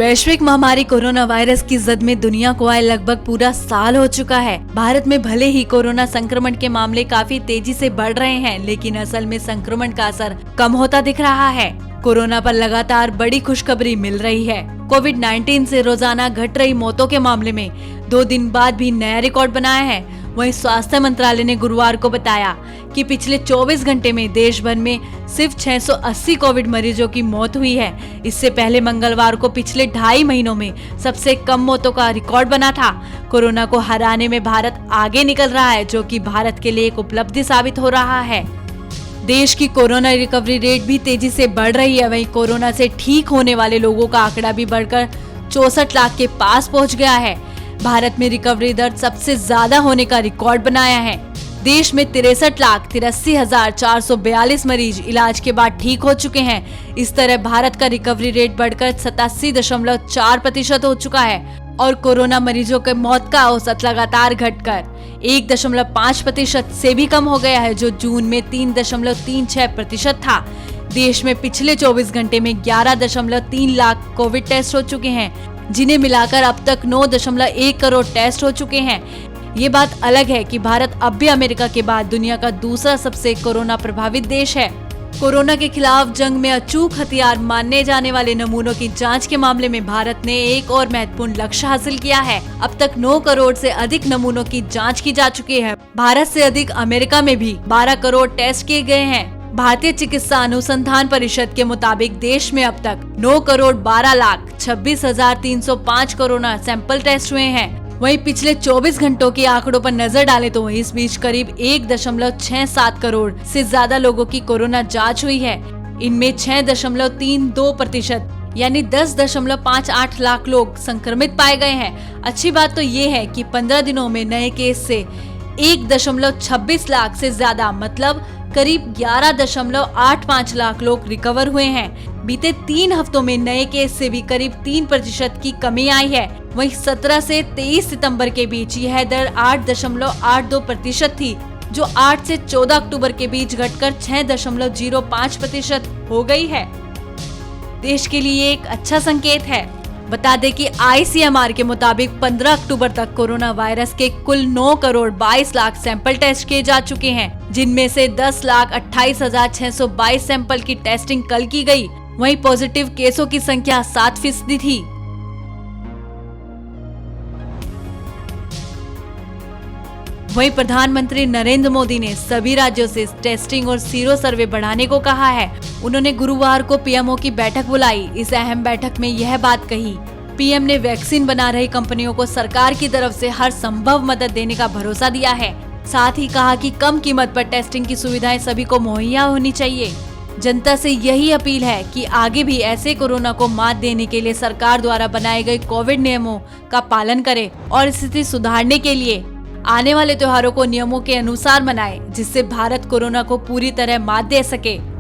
वैश्विक महामारी corona virus की जद में दुनिया को आए लगभग पूरा साल हो चुका है। भारत में भले ही कोरोना संक्रमण के मामले काफी तेजी से बढ़ रहे हैं, लेकिन असल में संक्रमण का असर कम होता दिख रहा है। कोरोना पर लगातार बड़ी खुशखबरी मिल रही है। कोविड-19 से रोजाना घट रही मौतों के मामले में 2 दिन बाद भी नया रिकॉर्ड बनाया है। वहीं स्वास्थ्य मंत्रालय ने गुरुवार को बताया कि पिछले 24 घंटे में देश भर में सिर्फ 680 कोविड मरीजों की मौत हुई है। इससे पहले मंगलवार को पिछले 2.5 महीनों में सबसे कम मौतों का रिकॉर्ड बना था। कोरोना को हराने में भारत आगे निकल रहा है, जो कि भारत के लिए एक उपलब्धि साबित हो रहा है। देश की कोरोना रिकवरी रेट भी तेजी से बढ़ रही है। वहीं कोरोना से ठीक होने वाले लोगों का आंकड़ा भी बढ़कर 64 लाख के पास पहुंच गया है। भारत में रिकवरी दर सबसे ज्यादा होने का रिकॉर्ड बनाया है। देश में 63,83,442 मरीज इलाज के बाद ठीक हो चुके हैं। इस तरह भारत का रिकवरी रेट बढ़कर 87.4% हो चुका है और कोरोना मरीजों के मौत का औसत लगातार घटकर 1.5% से भी कम हो गया है, जो जून में 3.36% था। देश में पिछले 24 घंटे में 11.3 लाख कोविड टेस्ट हो चुके हैं, जिन्हें मिलाकर अब तक 9.1 करोड़ टेस्ट हो चुके हैं। ये बात अलग है कि भारत अब भी अमेरिका के बाद दुनिया का दूसरा सबसे कोरोना प्रभावित देश है। कोरोना के खिलाफ जंग में अचूक हथियार मानने जाने वाले नमूनों की जांच के मामले में भारत ने एक और महत्वपूर्ण लक्ष्य हासिल किया है। अब तक 9 करोड़ से अधिक नमूनों की जांच की जा चुकी है। भारत से अधिक अमेरिका में भी 12 करोड़ टेस्ट किए गए हैं। भारतीय चिकित्सा अनुसंधान परिषद के मुताबिक देश में अब तक 9 crore 12 lakh 26,305 corona sample test हुए हैं। वहीं पिछले 24 घंटों के आंकड़ों पर नजर डालें तो इस बीच करीब 1.67 करोड़ से ज्यादा लोगों की कोरोना जांच हुई है। इनमें 6.32% यानी 10.58 लाख लोग संक्रमित पाए गए हैं। अच्छी बात तो ये है कि 15 दिनों में नए केस से 1.26 लाख से ज्यादा मतलब करीब 11.85 लाख लोग रिकवर हुए हैं। बीते 3 हफ्तों में नए केस से भी करीब 3% की कमी आई है। वहीं 17 से 23 सितंबर के बीच यह दर 8.82% थी, जो 8 से 14 अक्टूबर के बीच घटकर 6.05% हो गई है। देश के लिए एक अच्छा संकेत है। बता दें कि ICMR के मुताबिक 15 अक्टूबर तक कोरोना वायरस के कुल 9 करोड़ 22 लाख सैंपल टेस्ट किए जा चुके हैं, जिनमें से 10,28,622 सैंपल की टेस्टिंग कल की गई। वहीं पॉजिटिव केसों की संख्या 7% थी। वहीं प्रधानमंत्री नरेंद्र मोदी ने सभी राज्यों से टेस्टिंग और सीरो सर्वे बढ़ाने को कहा है। उन्होंने गुरुवार को पीएमओ की बैठक बुलाई। इस अहम बैठक में यह बात कही। पीएम ने वैक्सीन बना रही कंपनियों को सरकार की तरफ से हर संभव मदद देने का भरोसा दिया है। साथ ही कहा कि कम कीमत पर टेस्टिंग की सुविधाएं सभी को मुहैया होनी चाहिए। जनता से यही अपील है कि आगे भी ऐसे कोरोना को मात देने के लिए सरकार द्वारा बनाए गए कोविड नियमों का पालन करें और स्थिति सुधारने के लिए आने वाले त्योहारों को नियमों के अनुसार मनाएं, जिससे भारत कोरोना को पूरी तरह मात दे सके।